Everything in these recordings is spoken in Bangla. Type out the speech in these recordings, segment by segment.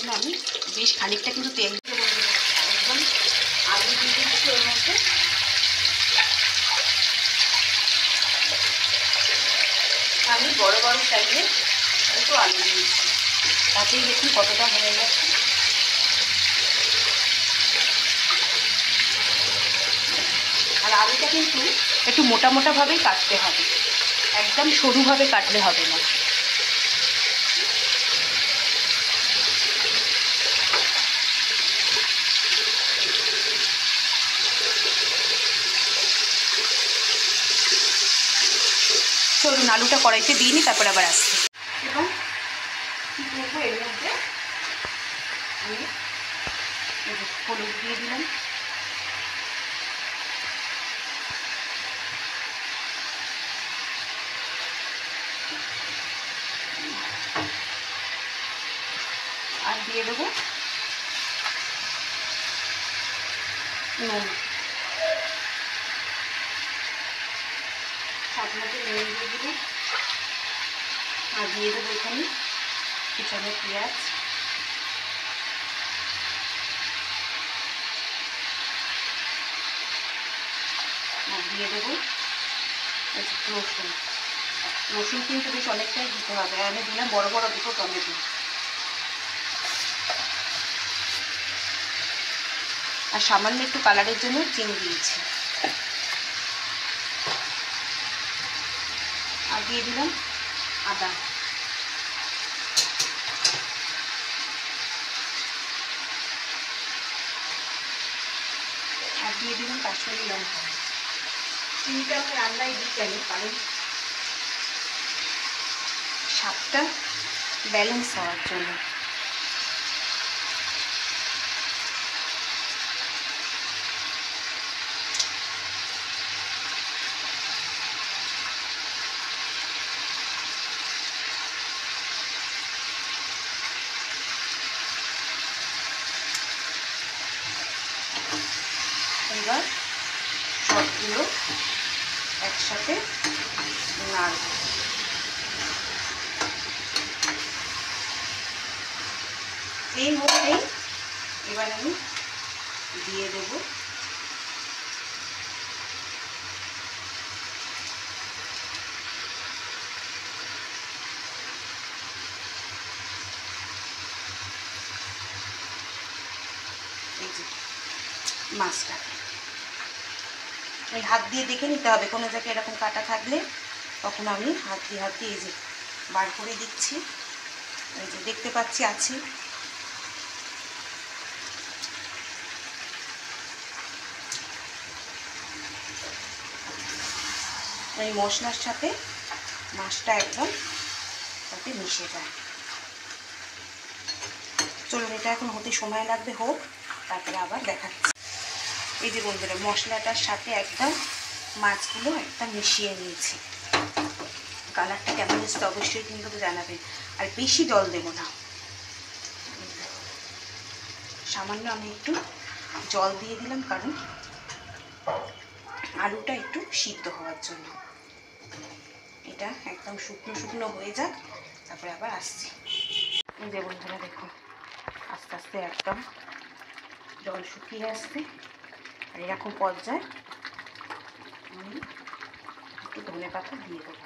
জন্য আমি বেশ খানিকটা কিন্তু তেল দিয়ে একদম আলু দিয়ে দিচ্ছি ওর মধ্যে। আমি বড় বড় সাইজে একটু আলু দিয়েছি, তাতেই দেখুন কতটা হয়ে গেছে। আর আলুটা কিন্তু একটু মোটা মোটাভাবেই কাটতে হবে, একদম সরুভাবে কাটলে হবে না। চলুন আলুটা কড়াইতে দিয়ে নিই, তারপর আবার আসছি। এবং কী করবো, এর মধ্যে আমি হলুদ দিয়ে দিলাম, আর দিয়ে দেবো নুন, স্বাদ মতো নুন দিয়ে দেবো। আর দিয়ে দেবো এখানে কুচানো পেঁয়াজ, আর দিয়ে দেবো রসুন। রসুন কিন্তু বেশ অনেকটাই দিতে হবে, আমি দিলাম বড় বড় দুটো টমেটো। আর সামান্য একটু কালারের জন্য চিনি দিয়েছি। আর দিয়ে দিলাম আদা, আর দিয়ে দিলাম কাশ্মীরি লঙ্কা। চিনিটা আমি রান্নায় দিই কেন, কারণ স্বাদটা ব্যালেন্স হওয়ার জন্য। এবার সবগুলো একসাথে নাড়ব। এই মধ্যেই এবার আমি দিয়ে দেব এই যে মাছটা। এই হাত দিয়ে দেখে নিতে হবে, কোনো জায়গায় এরকম কাটা থাকলে তখন আমি হাত দিয়ে এই যে বার করে দিচ্ছি। এই যে দেখতে পাচ্ছি আছে। এই মশলার সাথে মাছটা একদম তাতে মিশে যায়। চলুন, এটা এখন হতে সময় লাগবে, হোক, তারপরে আবার দেখাচ্ছি। এই যে বন্ধুরা, মশলাটার সাথে একদম মাছগুলো একদম মিশিয়ে নিয়েছি। কালারটা কেমন এসেছে অবশ্যই কিন্তু জানাবেন। আর বেশি জল দেব না, সামান্য আমি একটু জল দিয়ে দিলাম, কারণ আলুটা একটু সিদ্ধ হওয়ার জন্য। এটা একদম শুকনো শুকনো হয়ে যাক, তারপরে আবার আসছি। এই যে বন্ধুরা দেখুন, আস্তে আস্তে একদম জল শুকিয়ে আসছে। আর এরকম পর্যায়ে আমি একটু ধনে পাতা দিয়ে দেবো।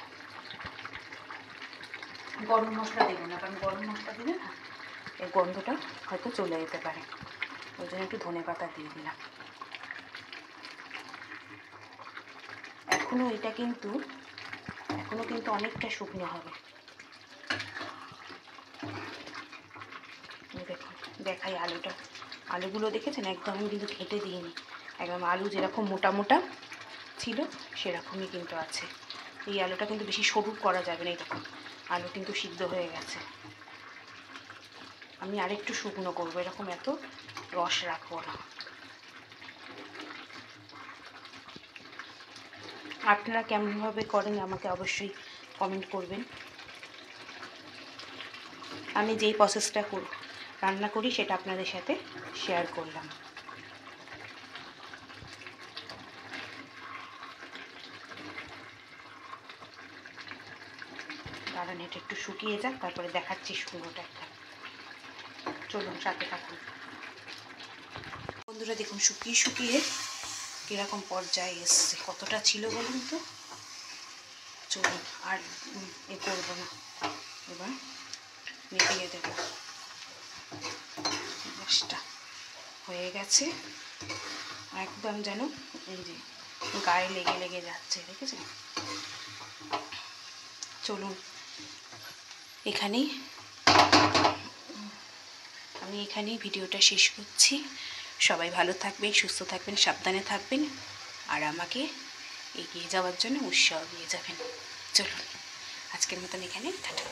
গরম মশলা দেবো না, কারণ গরম মশলা দিলে না এই গন্ধটা হয়তো চলে যেতে পারে, ওই জন্য একটু ধনে পাতা দিয়ে দিলাম। এটা কিন্তু অনেকটা শুকনো হবে। দেখুন, দেখাই আলুটা। আলুগুলো দেখেছেন, একদম আমি কিন্তু ঘেঁটে দিইনি, একদম আলু যেরকম মোটা মোটা ছিল সেরকমই কিন্তু আছে। এই আলুটা কিন্তু বেশি সরু করা যাবে না। এই দেখুন, আলু কিন্তু সিদ্ধ হয়ে গেছে। আমি আরেকটু শুকনো করবো, এরকম এত রস রাখবো না। আপনারা কেমনভাবে করেন আমাকে অবশ্যই কমেন্ট করবেন। আমি যেই প্রসেসটা রান্না করি সেটা আপনাদের সাথে শেয়ার করলাম। কারণ এটা একটু শুকিয়ে যাক, তারপরে দেখাচ্ছি শুকনোটা একটা। চলুন সাথে থাকুন বন্ধুরা। দেখুন শুকিয়ে শুকিয়ে কীরকম পর্যায়ে এসছে, কতটা ছিল বলুন তো। চলুন আর এ করবো না, এবার নিভিয়ে দেবো। গ্যাসটা হয়ে গেছে একদম, যেন এই যে গায়ে লেগে লেগে যাচ্ছে, দেখেছেন। চলুন আমি এখানেই ভিডিওটা শেষ করছি। সবাই ভালো থাকবেন, সুস্থ থাকবেন, সাবধানে থাকবেন, আর আমাকে এগিয়ে যাওয়ার জন্য উৎসাহ দিয়ে যাবেন। চলুন আজকের মতন এখানে টাটা।